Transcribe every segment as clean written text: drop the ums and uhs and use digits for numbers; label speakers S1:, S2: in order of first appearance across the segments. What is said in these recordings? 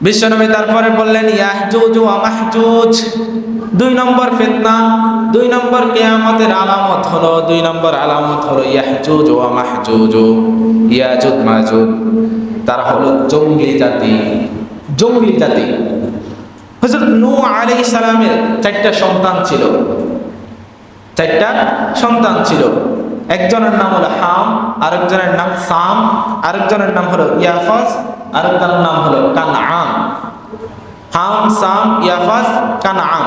S1: বিশ্বনবী তারপরে বললেন ইয়াজুজ ওয়া মাহজুজ, 2 নম্বর ফিতনা, 2 নম্বর কিয়ামতের আলামত হলো, 2 নম্বর আলামত হলো ইয়াজুজ ওয়া মাহজুজ, ইয়াজুজ মাজুজ। তারা হলো জঙ্গলি জাতি, জঙ্গলি জাতি। হযরত নূহ আলাইহিস সালামের 4টা সন্তান ছিল, 4টা সন্তান ছিল। একজনের নাম হলো হাম, আরেকজনের নাম সাম, আরেকজনের নাম হলো ইয়াফাস, আরেকজনের নাম হলো কানআন। হাম, সাম, ইয়াফাস, কানআন।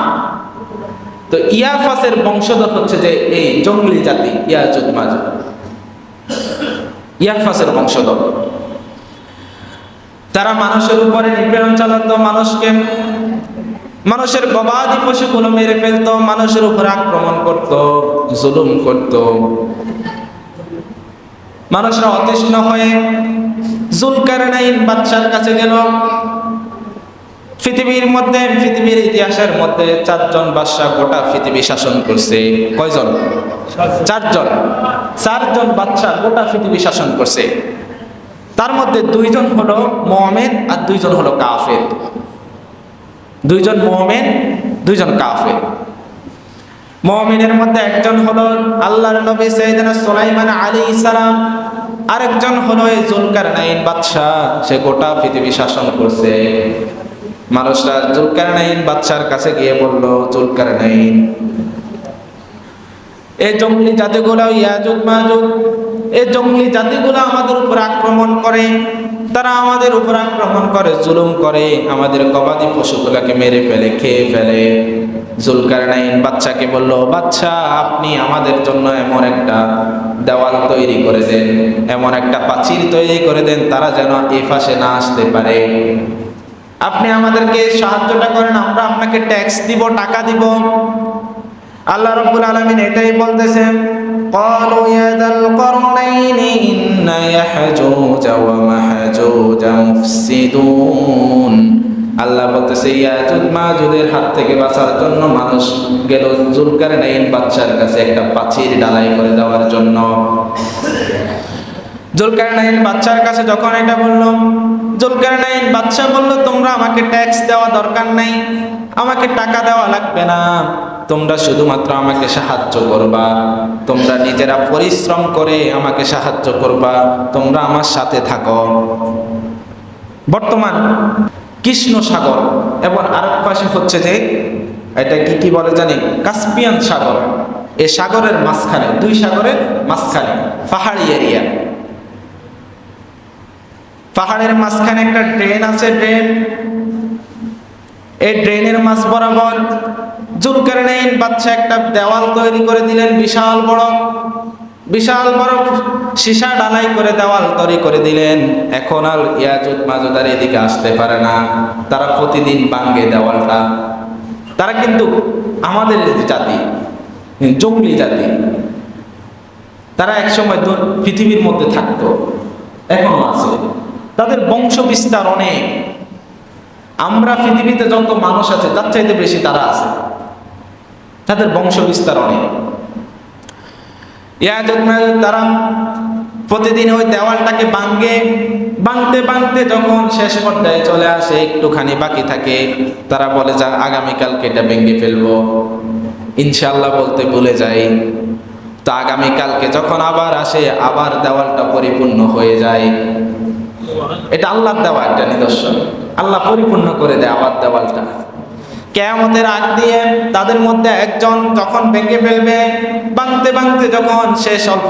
S1: তো ইয়াফাসের বংশধর হচ্ছে যে এই জঙ্গলি জাতি ইয়াজুজ মাজুজ, ইয়াফাসের বংশধর। তারা মানুষের উপরে নিপীড়ন চালাতো, মানুষের গবাদি পশুগুলো মেরে ফেলতো, মানুষের উপর আক্রমণ করত, জুলুম করত। মানুষরা অতৃষ্ণ হয়ে যুলকারনাইন বাদশার কাছে গেল। পৃথিবীর ইতিহাসের মধ্যে 4 জন বাদশা গোটা পৃথিবী শাসন করছে। কয়জন? 4 জন। 4 জন বাদশা গোটা পৃথিবী শাসন করছে। তার মধ্যে 2 জন হলো মুমিন আর 2 জন হলো কাফের। 2 জন মুমিন, 2 জন কাফের। মুমিনের মধ্যে একজন হলো আল্লাহর নবী সাইয়েদনা সুলাইমান আলাইহিস সালাম, আরেকজন হলো এই যুলকারনাইন বাদশা, সে গোটা পৃথিবী শাসন করছে। মানুষরা যুলকারনাইন বাদশার কাছে গিয়ে বলল, যুলকারনাইন, এই জঙ্গলি জাতিগুলো ইয়াজুজ মাজুজ, এই জঙ্গলি জাতিগুলো আমাদের উপর আক্রমণ করে, তারা আমাদের উপর আক্রমণ করে, জুলুম করে, আমাদের গবাদি পশুগুলোকে মেরে ফেলে, খেয়ে ফেলে। যুলকারনাইন বাদশাকে বলল, বাদশা, আপনি আমাদের জন্য এমন একটা দেওয়াল তৈরি করে দেন, এমন একটা প্রাচীর তৈরি করে দেন, তারা যেন এই পাশে না আসতে পারে। আপনি আমাদেরকে সাহায্যটা করেন, আমরা আপনাকে ট্যাক্স দিব, টাকা দিব। আল্লাহ রাব্বুল আলামিন এটাই বলতেছেন, ক্বালু ইয়া যাল করনাইনি ইন্না ইয়াহজুজ ওয়া মাহজুজ মুফসিদুন। আল্লাহ বলতেছে ইয়াজুজ মাজুজের হাত থেকে বাঁচার জন্য মানুষ গেল যুলকারনাইন বাদশার কাছে একটা প্রাচীর ঢালাই করে দেওয়ার জন্য। যুলকারনাইন বাদশার কাছে যখন এটা বলল, যুলকারনাইন বাদশা বলল, তোমরা আমাকে ট্যাক্স দেওয়া দরকার নাই, আমাকে টাকা দেওয়া লাগবে না, তোমরা শুধুমাত্র আমাকে সাহায্য করবা, তোমরা নিজেরা পরিশ্রম করে আমাকে সাহায্য করবা, তোমরা আমার সাথে থাকো। বর্তমান কৃষ্ণ সাগর এবং আরেক পাশে হচ্ছে যে এটা কি বলে জানি, কাস্পিয়ান সাগর। এই সাগরের মাঝখানে, 2 সাগরের মাঝখানে পাহাড়ি এরিয়া, পাহাড়ের মাঝখানে একটা ড্রেন আছে, ড্রেন। এই ড্রেনের মাঝ বরাবর যুলকারনাইন বাদশা একটা দেওয়াল তৈরি করে দিলেন, বিশাল বড় সীসা ঢালাই করে দেওয়াল তৈরি করে দিলেন। এখন আর ইয়াজুজ মাজুজ আর এদিকে আসতে পারে না, তারা প্রতিদিন ভাঙে দেওয়ালটা। তারা কিন্তু আমাদের জাতি, জঙ্গলি জাতি। তারা একসময় পৃথিবীর মধ্যে থাকতো, এখনো আছে, তাদের বংশ বিস্তার অনেক। আমরা পৃথিবীতে যত মানুষ আছে তার চাইতে বেশি তারা আছে, তাদের বংশ বিস্তার অনেক। ইয়াজুজ মাজুজ তারা প্রতিদিন ওই দেওয়ালটাকে ভাঙতে যখন শেষ পর্যায়ে চলে আসে, একটুখানি বাকি থাকে, তারা বলে যা আগামীকালকে এটা ভেঙে ফেলবো, ইনশাআল্লাহ বলতে ভুলে যায়। তো আগামীকালকে যখন আবার আসে, আবার দেওয়ালটা পরিপূর্ণ হয়ে যায়। এটা আল্লাহর দেওয়া একটা নিদর্শন, আল্লাহ পরিপূর্ণ করে দেয় আবার দেওয়ালটা। কিয়ামতের আগ দিয়ে তাদের মধ্যে একজন যখন ভেঙে ফেলবে, ভাঙতে যখন শেষ অল্প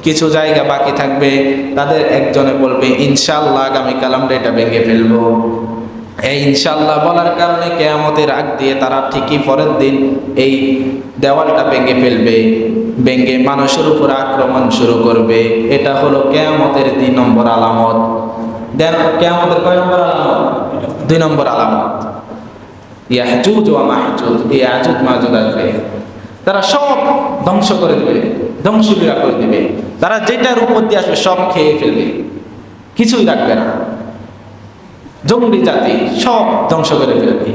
S1: কিছু জায়গা বাকি থাকবে, তাদের একজনে বলবে ইনশাআল্লাহ আগামীকাল আমরা এটা ভেঙে ফেলবো। এই ইনশাআল্লাহ বলার কারণে কিয়ামতের আগ দিয়ে তারা ঠিকই পরের দিন এই দেওয়ালটা ভেঙে ফেলবে, ভেঙে মানুষের উপর আক্রমণ শুরু করবে। এটা হলো কিয়ামতের 2 নম্বর আলামত। কিয়ামতের কয় নম্বর আলামত? 2 নম্বর আলামত। ইয়াজুজ ওয়া মাজুজ, ইয়াজুজ মাজুজ আসবে, তারা সব ধ্বংস করে দেবে, ধ্বংসলীলা করে দেবে। তারা যেটার উপর দিয়ে আসবে সব খেয়ে ফেলবে, কিছুই রাখবে না। জঙ্গলি জাতি সব ধ্বংস করে ফেলবে।